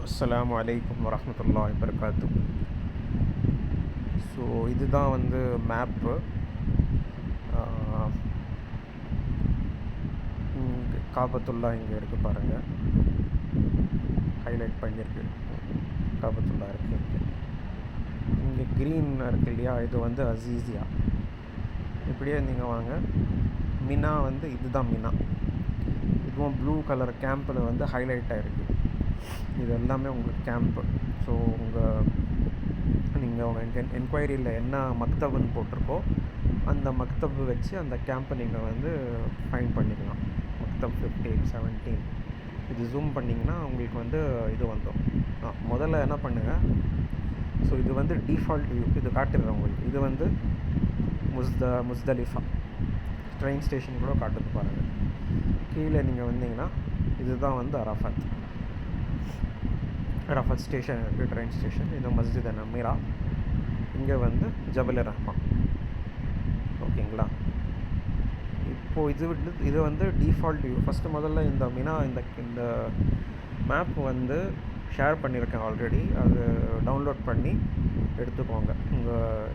அஸ்ஸலாமு அலைக்கும் வரஹ்மத்துல்லாஹி வபரகாத்துஹ். ஸோ இதுதான் வந்து மேப்பு. காபத்துல்லா இங்கே இருக்குது பாருங்கள், ஹைலைட் பண்ணியிருக்கு. காபத்துல்லா இருக்குது இங்கே. இங்கே க்ரீன் இருக்குது இல்லையா, இது வந்து அசீசியா. இப்படியே நீங்கள் வாங்க. மினா வந்து இதுதான் மினா. இதுவும் ப்ளூ கலர் கேம்பில் வந்து ஹைலைட் ஆகிருக்கு. இது எல்லாமே உங்களுக்கு கேம்ப்பு. ஸோ நீங்கள் உங்கள் என்கொயரியில் என்ன மக்தப்னு போட்டிருக்கோ அந்த மக்தப் வச்சு அந்த கேம்பை நீங்கள் வந்து ஃபைண்ட் பண்ணிக்கலாம். மக்தப் 15, 17 இது ஜூம் பண்ணிங்கன்னா உங்களுக்கு வந்து இது வந்துடும். முதல்ல என்ன பண்ணுங்கள், ஸோ இது வந்து டிஃபால்ட் வியூ, இது காட்டுறேன் உங்களுக்கு. இது வந்து முஸ்தலிஃபா ட்ரெயின் ஸ்டேஷன் கூட காட்டுது பாருங்கள். கீழே நீங்கள் வந்தீங்கன்னா இதுதான் வந்து அரஃபாத் ஸ்டேஷன் இருக்குது, ட்ரெயின் ஸ்டேஷன். இது மஸ்ஜித் நமீரா. இங்கே வந்து ஜபல் ரஹ்மான். ஓகேங்களா? இப்போது இது வந்து டிஃபால்ட் வியூ. ஃபஸ்ட்டு முதல்ல இந்த மினா இந்த மேப் வந்து ஷேர் பண்ணியிருக்கேன் ஆல்ரெடி. அது டவுன்லோட் பண்ணி எடுத்துக்கோங்க. உங்கள்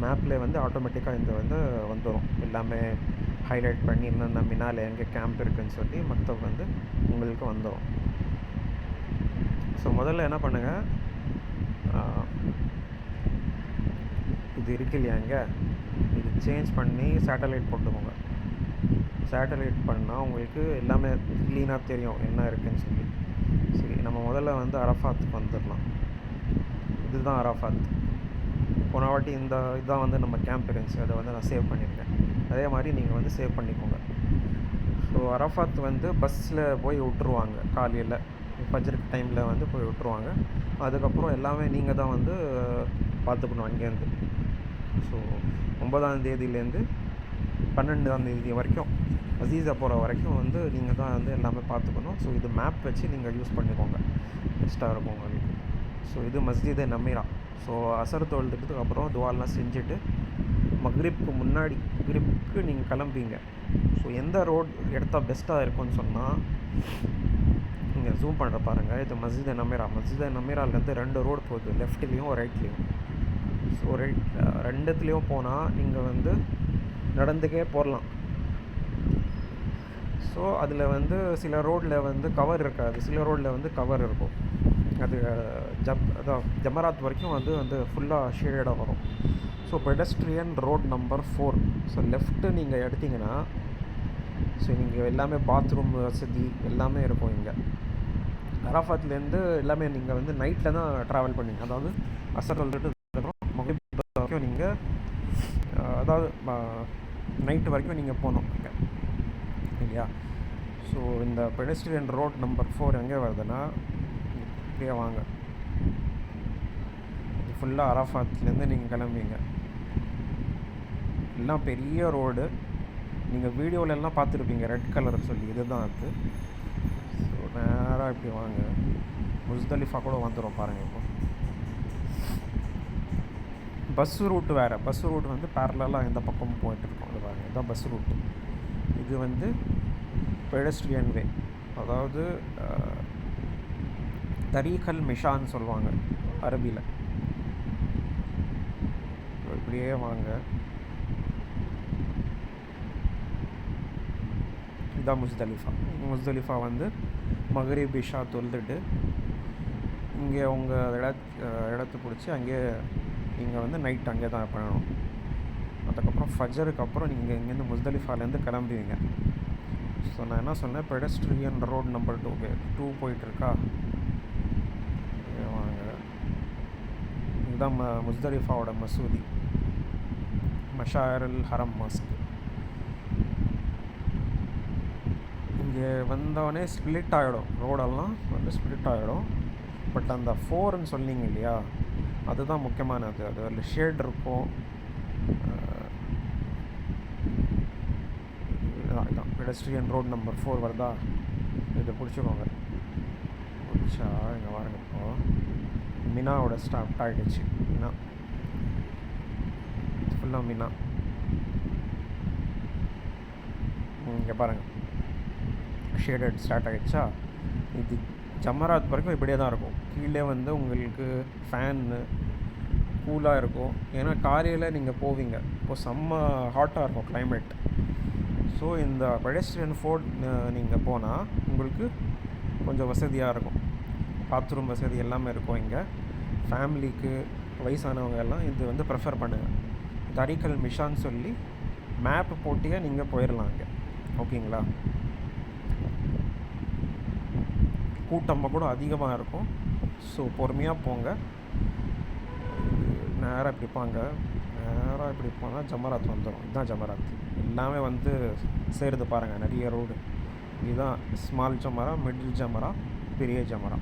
மேப்பில் வந்து ஆட்டோமேட்டிக்காக இந்த வந்து வந்துடும். எல்லாமே ஹைலைட் பண்ணி என்னென்ன மினாவில் எங்கே கேம்ப் இருக்குதுன்னு சொல்லி மக்தப் வந்து உங்களுக்கு வந்துடும். ஸோ முதல்ல என்ன பண்ணுங்கள், இது இருக்கு இல்லையாங்க, இது சேஞ்ச் பண்ணி சேட்டலைட் போட்டுக்கோங்க. சேட்டலைட் பண்ணால் உங்களுக்கு எல்லாமே க்ளீனாக தெரியும் என்ன இருக்குதுன்னு சொல்லி. சரி, நம்ம முதல்ல வந்து அரஃபாத்துக்கு வந்துடலாம். இதுதான் அரஃபாத். போன வாட்டி இதுதான் வந்து நம்ம கேம்ப் இருந்துச்சு, அதை வந்து நான் சேவ் பண்ணியிருக்கேன். அதே மாதிரி நீங்கள் வந்து சேவ் பண்ணிக்கோங்க. ஸோ அரஃபாத் வந்து பஸ்ஸில் போய் விட்டுருவாங்க. காலையில் ஃபஜ்ருக்கு டைமில் வந்து போய் விட்டுருவாங்க. அதுக்கப்புறம் எல்லாமே நீங்கள் தான் வந்து பார்த்துக்கணும் அங்கேருந்து. ஸோ 9ஆம் தேதியிலேருந்து 12ஆம் தேதி வரைக்கும், அசீஸா போகிற வரைக்கும் வந்து நீங்கள் தான் வந்து எல்லாமே பார்த்துக்கணும். ஸோ இது மேப் வச்சு நீங்கள் யூஸ் பண்ணிக்கோங்க, பெஸ்ட்டாக இருக்கும் உங்களுக்கு. ஸோ இது மஸ்ஜித் நமீரா. ஸோ அசர் தொழுதுக்கு அப்புறம் துவாலாம் செஞ்சுட்டு மக்ரிப்க்கு முன்னாடி மக்ரிப்க்கு நீங்கள் கிளம்பிங்க. ஸோ எந்த ரோட் எடுத்தால் பெஸ்ட்டாக இருக்கும்னு சொன்னால், நீங்கள் ஜூம் பண்ணுற பாருங்கள். இது மஸ்ஜித் நமீரா. மஸ்ஜித் நமீராலேருந்து 2 ரோடு போகுது, லெஃப்ட்லேயும் ரைட்லேயும். ஸோ ரெண்டுத்துலேயும் போனால் நீங்கள் வந்து நடந்துக்கே போடலாம். ஸோ அதில் வந்து சில ரோடில் வந்து கவர் இருக்காது, சில ரோடில் வந்து கவர் இருக்கும். அது அதான் ஜமராத் வரைக்கும் வந்து ஃபுல்லாக ஷேடாக வரும். So pedestrian road number 4. So left நீங்கள் எடுத்திங்கன்னா, ஸோ நீங்கள் எல்லாமே பாத்ரூம் வசதி எல்லாமே இருக்கும் இங்கே. அரஃபாத்லேருந்து எல்லாமே நீங்கள் வந்து நைட்டில் தான் ட்ராவல் பண்ணுவீங்க. அதாவது அசர் வந்துட்டு மக்ரிப் வரைக்கும் நீங்கள், அதாவது நைட்டு வரைக்கும் நீங்கள் போகணும் இங்கே இல்லையா. ஸோ இந்த பெடஸ்ட்ரியன் ரோட் நம்பர் 4 எங்கே வருதுன்னா, இப்படியே வாங்க. இது ஃபுல்லாக அரஃபாத்லேருந்து நீங்கள் கிளம்பிங்க. எல்லாம் பெரிய ரோடு. நீங்கள் வீடியோவிலலாம் பார்த்துருப்பீங்க ரெட் கலர் சொல்லி, இதுதான் அது. ஸோ நேராக இப்படி வாங்க. முஸ்தலிஃபா கூட வந்துடும் பாருங்கள். இப்போ பஸ்ஸு ரூட்டு வேறு. பஸ்ஸு ரூட் வந்து பேரலாக இந்த பக்கமும் போயிட்டுருக்கோம். அது பாருங்கள், இதுதான் பஸ் ரூட்டு. இது வந்து பெடஸ்ட்ரியன் வே, அதாவது தரீகல் மிஷான்னு சொல்லுவாங்க அரபியில். இப்படியே வாங்க. இதுதான் முஸ்தலிஃபா வந்து மக்ரிப் இஷா தொழுதுட்டு இங்கே உங்கள் இடத்த பிடிச்சி அங்கே நீங்கள் வந்து நைட் அங்கே தான் பண்ணணும். அதுக்கப்புறம் ஃபஜருக்கு அப்புறம் நீங்கள் இங்கேருந்து முஸ்தலிஃபாலேருந்து கிளம்புவீங்க. ஸோ நான் என்ன சொன்னேன், பெடஸ்ட்ரியன் ரோட் நம்பர் 2 போயிட்டுருக்கா. வாங்க. இதுதான் முஸ்தலிஃபாவோட மசூதி, மஷாயருல் ஹரம் மாஸ்க். இங்கே வந்தவொடனே ஸ்ப்ளிட் ஆகிடும், ரோடெல்லாம் வந்து ஸ்ப்ளிட் ஆகிடும். பட் அந்த 4ன்னு சொன்னீங்க இல்லையா, அதுதான் முக்கியமானது. அது அதில் ஷேட் இருக்கும். இதுதான் பெடஸ்ட்ரியன் ரோட் நம்பர் 4 வருதா, இதை பிடிச்சிக்கோங்க. பிடிச்சா இங்கே பாருங்க, இப்போது மினாவோட ஸ்டார்ட் ஆகிடுச்சு. மினா ஃபுல்லாக மினா. இங்கே பாருங்கள், ஷேடட் ஸ்டார்ட் ஆகிடுச்சா. இது ஜமராத் வரைக்கும் இப்படியே தான் இருக்கும். கீழே வந்து உங்களுக்கு ஃபேனு கூலாக இருக்கும். ஏன்னா காலையில் நீங்கள் போவீங்க, இப்போது செம்ம ஹாட்டாக இருக்கும் கிளைமேட். ஸோ இந்த பெடஸ்ட்ரியன் ஃபோர்ட் நீங்கள் போனால் உங்களுக்கு கொஞ்சம் வசதியாக இருக்கும். பாத்ரூம் வசதி எல்லாமே இருக்கும் இங்கே. ஃபேமிலிக்கு வயசானவங்க எல்லாம் இது வந்து ப்ரிஃபர் பண்ணுங்கள். தரிக்கல் மிஷான்னு சொல்லி மேப் போட்டியே நீங்கள் போயிடலாம் இங்கே. ஓகேங்களா? கூட்டமாக கூட அதிகமாக இருக்கும். ஸோ பொறுமையாக போங்க. நேராக இப்படி போனால் ஜமராத் வந்துடும். இதுதான் ஜமராத். எல்லாமே வந்து சேருது பாருங்கள், நிறைய ரோடு. இதுதான் ஸ்மால் ஜமரா, மிடில் ஜமரா, பெரிய ஜமரா.